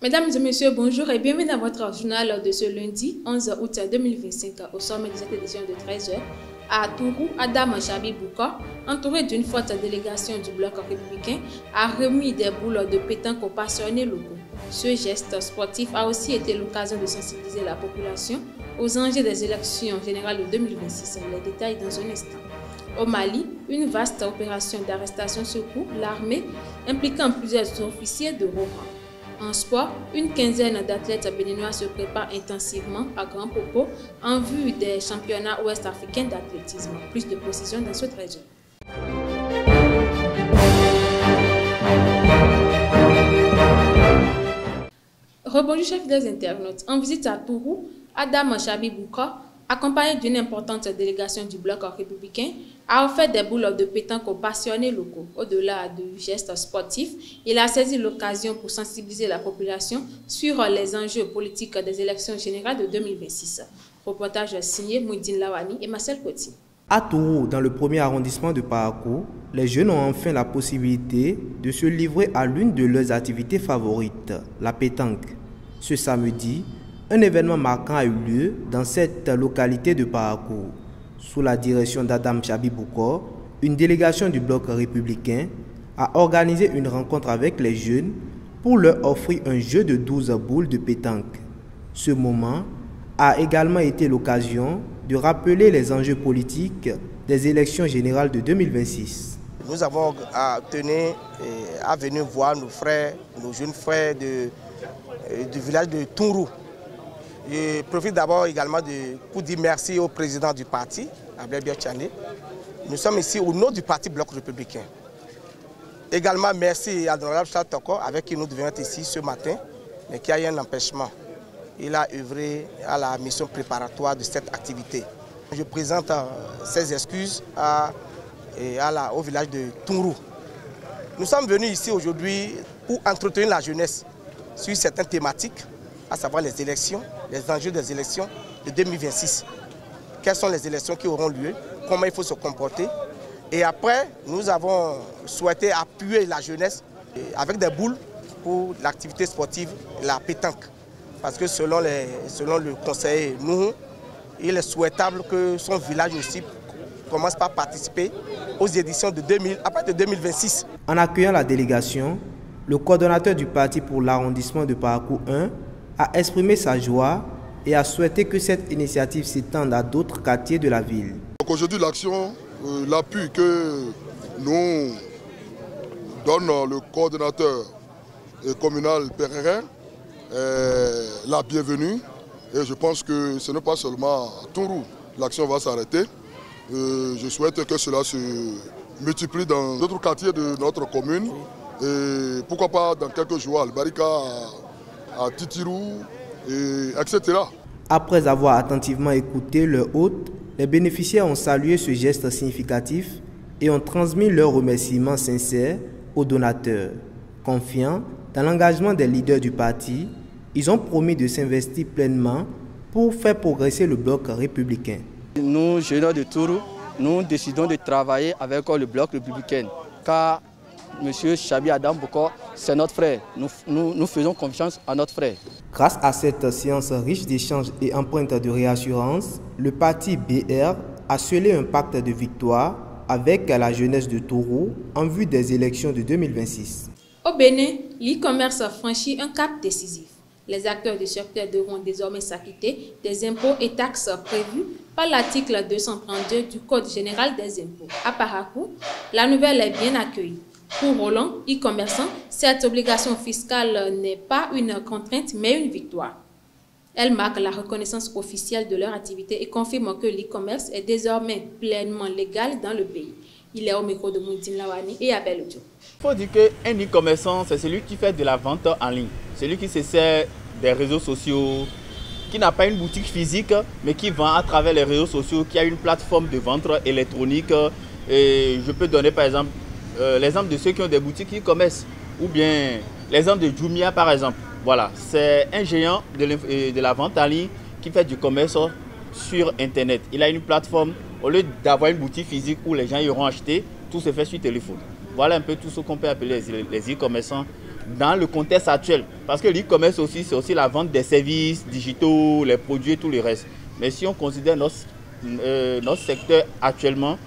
Mesdames et messieurs, bonjour et bienvenue dans votre journal de ce lundi 11 août 2025. Au sommet de cette édition de 13h, à Tourou, Adam Chabi Bouka, entouré d'une forte délégation du bloc républicain, a remis des boules de pétanque aux passionnés locaux. Ce geste sportif a aussi été l'occasion de sensibiliser la population aux enjeux des élections générales de 2026. Les détails dans un instant. Au Mali, une vaste opération d'arrestation secoue l'armée impliquant plusieurs officiers de haut rang. En sport, une quinzaine d'athlètes béninois se préparent intensivement à Grand Popo en vue des championnats ouest-africains d'athlétisme. Plus de précisions dans ce 13h. Rebonjour chef des internautes. En visite à Tourou, Adam Chabi Bouka, accompagné d'une importante délégation du bloc républicain, a offert des boules de pétanque aux passionnés locaux. Au-delà du geste sportif, il a saisi l'occasion pour sensibiliser la population sur les enjeux politiques des élections générales de 2026. Reportage signé Mouidine Lawani et Marcel Coty. À Tourou, dans le premier arrondissement de Parakou, les jeunes ont enfin la possibilité de se livrer à l'une de leurs activités favorites, la pétanque. Ce samedi, un événement marquant a eu lieu dans cette localité de Parakou. Sous la direction d'Adam Chabi Bouka, une délégation du bloc républicain a organisé une rencontre avec les jeunes pour leur offrir un jeu de 12 boules de pétanque. Ce moment a également été l'occasion de rappeler les enjeux politiques des élections générales de 2026. Nous avons tenu à venir voir nos jeunes frères du village de Tourou. Je profite d'abord également pour dire merci au président du parti, Abel Biachane. Nous sommes ici au nom du parti Bloc républicain. Également merci à l'honorable Charles Toko, avec qui nous devons être ici ce matin, mais qui a eu un empêchement. Il a œuvré à la mission préparatoire de cette activité. Je présente ses excuses au village de Tourou. Nous sommes venus ici aujourd'hui pour entretenir la jeunesse sur certaines thématiques, à savoir les élections, les enjeux des élections de 2026. Quelles sont les élections qui auront lieu, comment il faut se comporter. Et après, nous avons souhaité appuyer la jeunesse avec des boules pour l'activité sportive, la pétanque. Parce que selon le conseiller Nouhou, il est souhaitable que son village aussi commence par participer aux éditions de 2026. En accueillant la délégation, le coordonnateur du parti pour l'arrondissement de Parakou 1 a exprimé sa joie et a souhaité que cette initiative s'étende à d'autres quartiers de la ville. Aujourd'hui, l'action, l'appui que nous donne le coordonnateur communal Pérérin est la bienvenue. Et je pense que ce n'est pas seulement à Tourou l'action va s'arrêter. Je souhaite que cela se multiplie dans d'autres quartiers de notre commune. Et pourquoi pas dans quelques jours à Albarika, à Titirou, etc. Après avoir attentivement écouté leur hôte, les bénéficiaires ont salué ce geste significatif et ont transmis leurs remerciements sincères aux donateurs. Confiants dans l'engagement des leaders du parti, ils ont promis de s'investir pleinement pour faire progresser le bloc républicain. Nous, jeunes de Tourou, nous décidons de travailler avec le bloc républicain car M. Chabi Adam Bouka, c'est notre frère. Nous faisons confiance à notre frère. Grâce à cette séance riche d'échanges et empreinte de réassurance, le parti BR a scellé un pacte de victoire avec la jeunesse de Tourou en vue des élections de 2026. Au Bénin, l'e-commerce franchit un cap décisif. Les acteurs du secteur devront désormais s'acquitter des impôts et taxes prévus par l'article 232 du Code général des impôts. À Parakou, la nouvelle est bien accueillie. Pour Roland, e-commerçant, cette obligation fiscale n'est pas une contrainte mais une victoire. Elle marque la reconnaissance officielle de leur activité et confirme que l'e-commerce est désormais pleinement légal dans le pays. Il est au micro de Mouidine Lawani et Abel Odio. Il faut dire qu'un e-commerçant, c'est celui qui fait de la vente en ligne, celui qui se sert des réseaux sociaux, qui n'a pas une boutique physique, mais qui vend à travers les réseaux sociaux, qui a une plateforme de vente électronique. Et je peux donner par exemple l'exemple de ceux qui ont des boutiques e-commerce, ou bien l'exemple de Jumia par exemple. Voilà, c'est un géant de la vente en ligne qui fait du commerce sur Internet. Il a une plateforme, au lieu d'avoir une boutique physique où les gens iront acheter, tout se fait sur téléphone. Voilà un peu tout ce qu'on peut appeler les e-commerçants dans le contexte actuel. Parce que l'e-commerce aussi, c'est aussi la vente des services digitaux, les produits et tout le reste. Mais si on considère notre secteur actuellement,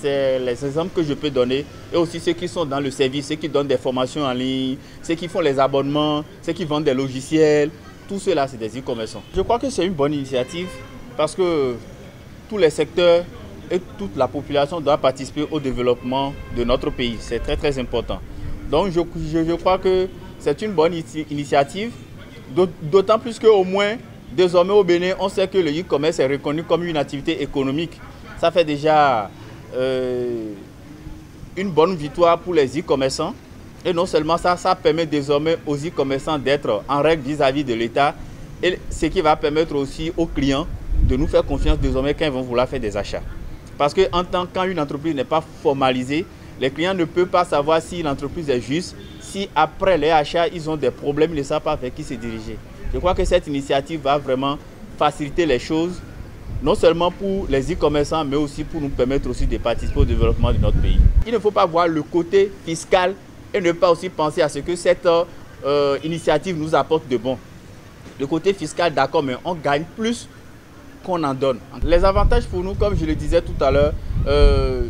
c'est les exemples que je peux donner. Et aussi ceux qui sont dans le service, ceux qui donnent des formations en ligne, ceux qui font les abonnements, ceux qui vendent des logiciels. Tout cela, c'est des e-commerçants. Je crois que c'est une bonne initiative parce que tous les secteurs et toute la population doivent participer au développement de notre pays. C'est très très important. Donc je crois que c'est une bonne initiative, d'autant plus qu'au moins, désormais au Bénin, on sait que le e-commerce est reconnu comme une activité économique. Ça fait déjà une bonne victoire pour les e-commerçants. Et non seulement ça, ça permet désormais aux e-commerçants d'être en règle vis-à-vis de l'État, et ce qui va permettre aussi aux clients de nous faire confiance désormais quand ils vont vouloir faire des achats. Parce que quand une entreprise n'est pas formalisée, les clients ne peuvent pas savoir si l'entreprise est juste, si après les achats, ils ont des problèmes, ils ne savent pas vers qui se diriger. Je crois que cette initiative va vraiment faciliter les choses, non seulement pour les e-commerçants, mais aussi pour nous permettre aussi de participer au développement de notre pays. Il ne faut pas voir le côté fiscal et ne pas aussi penser à ce que cette initiative nous apporte de bon. Le côté fiscal, d'accord, mais on gagne plus qu'on en donne. Les avantages pour nous, comme je le disais tout à l'heure,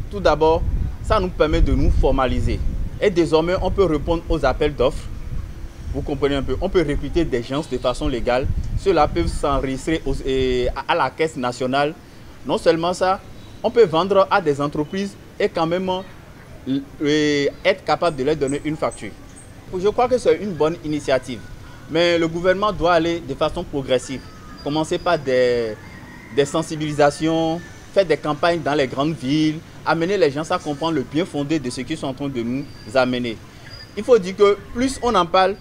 tout d'abord, ça nous permet de nous formaliser. Et désormais, on peut répondre aux appels d'offres. Vous comprenez un peu, on peut recruter des gens de façon légale. Ceux-là peuvent s'enregistrer à la caisse nationale. Non seulement ça, on peut vendre à des entreprises et quand même être capable de leur donner une facture. Je crois que c'est une bonne initiative. Mais le gouvernement doit aller de façon progressive. Commencer par des sensibilisations, faire des campagnes dans les grandes villes, amener les gens à comprendre le bien fondé de ce qu'ils sont en train de nous amener. Il faut dire que plus on en parle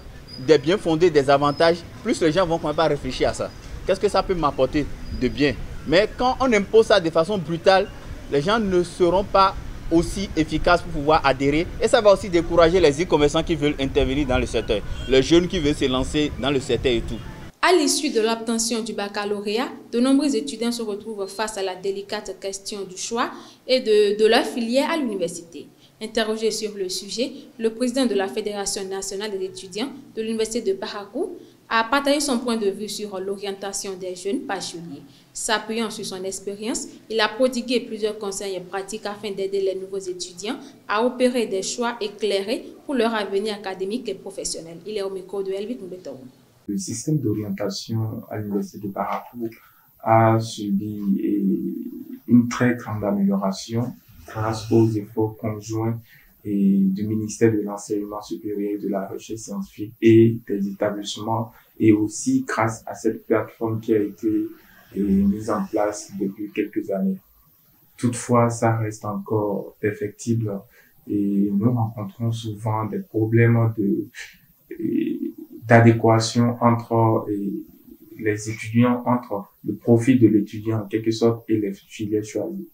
des bien fondés, des avantages, plus les gens vont commencer à réfléchir à ça. Qu'est-ce que ça peut m'apporter de bien? Mais quand on impose ça de façon brutale, les gens ne seront pas aussi efficaces pour pouvoir adhérer. Et ça va aussi décourager les e-commerçants qui veulent intervenir dans le secteur, les jeunes qui veulent se lancer dans le secteur et tout. À l'issue de l'obtention du baccalauréat, de nombreux étudiants se retrouvent face à la délicate question du choix et de leur filière à l'université. Interrogé sur le sujet, le président de la Fédération nationale des étudiants de l'université de Parakou a partagé son point de vue sur l'orientation des jeunes bacheliers. S'appuyant sur son expérience, il a prodigué plusieurs conseils pratiques afin d'aider les nouveaux étudiants à opérer des choix éclairés pour leur avenir académique et professionnel. Il est au micro de Elvit Mbetaou. Le système d'orientation à l'université de Parakou a subi une très grande amélioration grâce aux efforts conjoints du ministère de l'Enseignement supérieur et de la Recherche scientifique et des établissements, et aussi grâce à cette plateforme qui a été mise en place depuis quelques années. Toutefois, ça reste encore perfectible et nous rencontrons souvent des problèmes d'adéquation entre les étudiants, entre le profil de l'étudiant en quelque sorte et les filières choisies.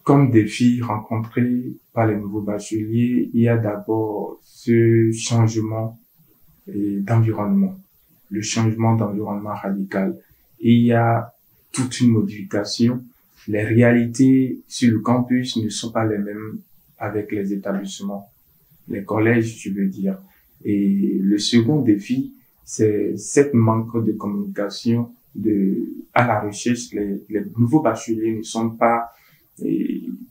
Comme défi rencontré par les nouveaux bacheliers, il y a d'abord ce changement d'environnement, le changement d'environnement radical. Et il y a toute une modification. Les réalités sur le campus ne sont pas les mêmes avec les établissements, les collèges, je veux dire. Et le second défi, c'est cette manque de communication à la recherche. Les nouveaux bacheliers ne sont pas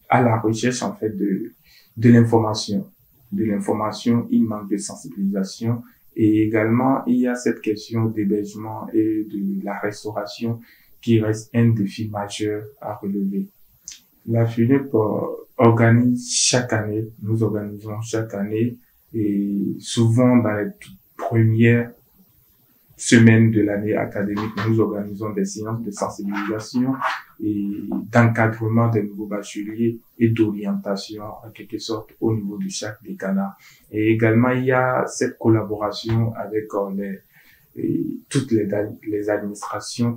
à la recherche, en fait, de l'information. De l'information, il manque de sensibilisation. Et également, il y a cette question d'hébergement et de la restauration qui reste un défi majeur à relever. La FUNEP organise chaque année, nous organisons chaque année, et souvent dans les toutes premières semaines de l'année académique, nous organisons des séances de sensibilisation et d'encadrement des nouveaux bacheliers et d'orientation en quelque sorte au niveau de chaque décanat. Et également, il y a cette collaboration avec toutes les administrations,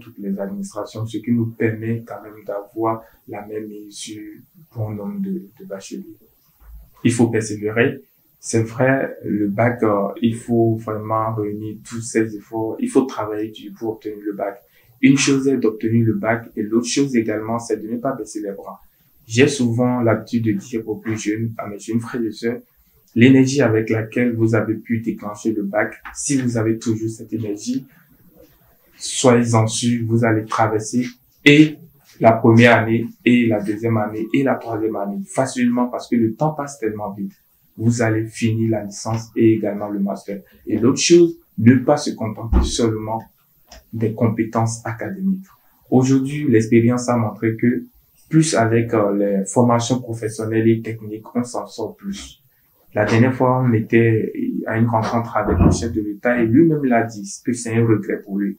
ce qui nous permet quand même d'avoir la même mesure pour un nombre de bacheliers. Il faut persévérer. C'est vrai, le bac, il faut vraiment réunir tous ces efforts. Il faut travailler dur pour obtenir le bac. Une chose est d'obtenir le bac et l'autre chose également, c'est de ne pas baisser les bras. J'ai souvent l'habitude de dire aux plus jeunes, à mes jeunes frères et sœurs, l'énergie avec laquelle vous avez pu déclencher le bac, si vous avez toujours cette énergie, soyez-en sûrs, vous allez traverser et la première année, et la deuxième année, et la troisième année facilement parce que le temps passe tellement vite. Vous allez finir la licence et également le master. Et l'autre chose, ne pas se contenter seulement des compétences académiques. Aujourd'hui, l'expérience a montré que plus avec les formations professionnelles et techniques, on s'en sort plus. La dernière fois, on était à une rencontre avec le chef de l'État et lui-même l'a dit que c'est un regret pour lui.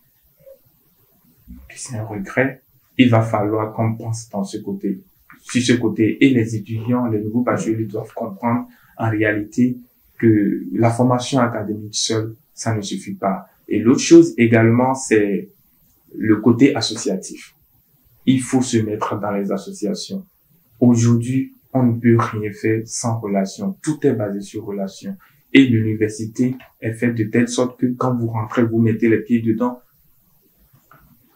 Que c'est un regret. Il va falloir qu'on pense dans ce côté, sur ce côté. Et les étudiants, les nouveaux bacheliers doivent comprendre en réalité que la formation académique seule, ça ne suffit pas. Et l'autre chose également, c'est le côté associatif. Il faut se mettre dans les associations. Aujourd'hui, on ne peut rien faire sans relation. Tout est basé sur relation. Et l'université est faite de telle sorte que quand vous rentrez, vous mettez les pieds dedans,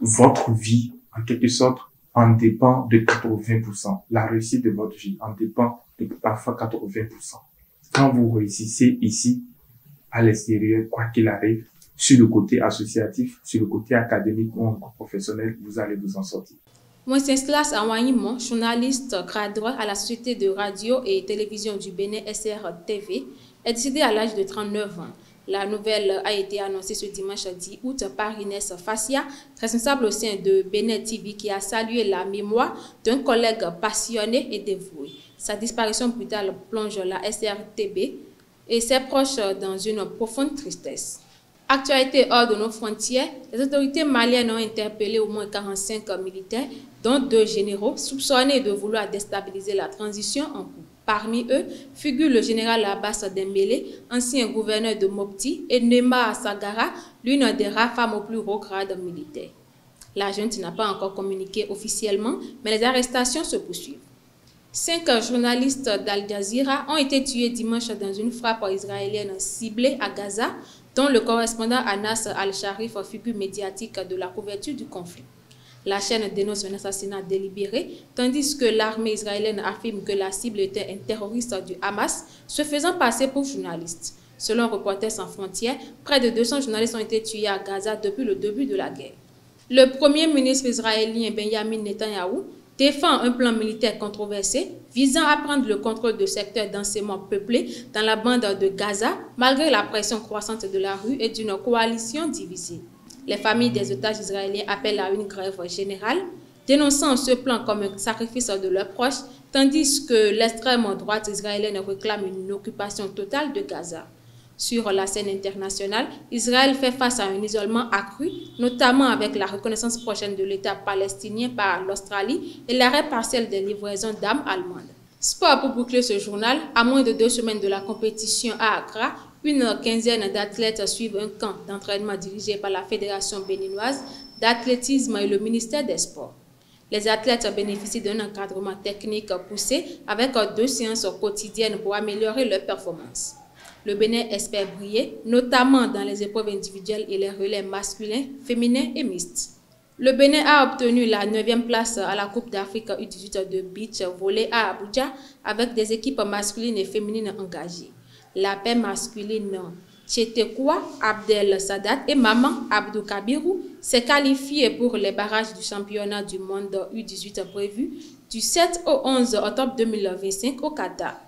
votre vie, en quelque sorte, en dépend de 80%. La réussite de votre vie en dépend de parfois 80%. Quand vous réussissez ici, à l'extérieur, quoi qu'il arrive, sur le côté associatif, sur le côté académique ou encore professionnel, vous allez vous en sortir. Wenceslas Awanyimo, journaliste cadre à la Société de radio et télévision du Bénin SRTV, est décédé à l'âge de 39 ans. La nouvelle a été annoncée ce dimanche 10 août par Inès Fassia, responsable au sein de Bénin TV, qui a salué la mémoire d'un collègue passionné et dévoué. Sa disparition brutale plonge la SRTB et ses proches dans une profonde tristesse. Actualité hors de nos frontières, les autorités maliennes ont interpellé au moins 45 militaires, dont 2 généraux, soupçonnés de vouloir déstabiliser la transition en cours. Parmi eux figure le général Abbas Dembélé, ancien gouverneur de Mopti, et Nema Sagara, l'une des rares femmes au plus haut grade militaire. La junte n'a pas encore communiqué officiellement, mais les arrestations se poursuivent. 5 journalistes d'Al Jazeera ont été tués dimanche dans une frappe israélienne ciblée à Gaza, dont le correspondant Anas Al-Sharif, figure médiatique de la couverture du conflit. La chaîne dénonce un assassinat délibéré, tandis que l'armée israélienne affirme que la cible était un terroriste du Hamas, se faisant passer pour journaliste. Selon Reporters sans frontières, près de 200 journalistes ont été tués à Gaza depuis le début de la guerre. Le premier ministre israélien Benjamin Netanyahou défend un plan militaire controversé visant à prendre le contrôle de secteurs densément peuplés dans la bande de Gaza, malgré la pression croissante de la rue et d'une coalition divisée. Les familles des otages israéliens appellent à une grève générale, dénonçant ce plan comme un sacrifice de leurs proches, tandis que l'extrême droite israélienne réclame une occupation totale de Gaza. Sur la scène internationale, Israël fait face à un isolement accru, notamment avec la reconnaissance prochaine de l'État palestinien par l'Australie et l'arrêt partiel des livraisons d'armes allemandes. Sport pour boucler ce journal, à moins de 2 semaines de la compétition à Accra, une quinzaine d'athlètes suivent un camp d'entraînement dirigé par la Fédération béninoise d'athlétisme et le ministère des Sports. Les athlètes bénéficient d'un encadrement technique poussé avec 2 séances quotidiennes pour améliorer leur performance. Le Bénin espère briller, notamment dans les épreuves individuelles et les relais masculins, féminins et mixtes. Le Bénin a obtenu la 9e place à la Coupe d'Afrique U18 de beach volley à Abuja avec des équipes masculines et féminines engagées. La paire masculine Tchetekoua Abdel Sadat et Maman Abdou Kabirou s'est qualifiée pour les barrages du championnat du monde U18 prévu du 7 au 11 octobre 2025 au Qatar.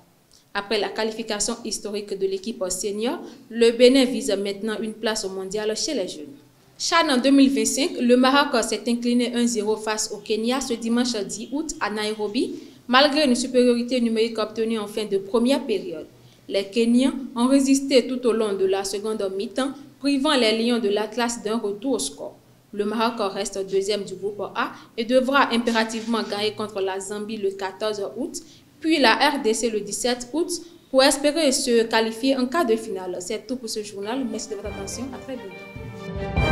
Après la qualification historique de l'équipe senior, le Bénin vise maintenant une place au mondial chez les jeunes. CHAN en 2025, le Maroc s'est incliné 1-0 face au Kenya ce dimanche 10 août à Nairobi, malgré une supériorité numérique obtenue en fin de première période. Les Kenyans ont résisté tout au long de la seconde mi-temps, privant les Lions de l'Atlas d'un retour au score. Le Maroc reste 2e du groupe A et devra impérativement gagner contre la Zambie le 14 août, puis la RDC le 17 août, pour espérer se qualifier en quart de finale. C'est tout pour ce journal. Merci de votre attention. À très bientôt.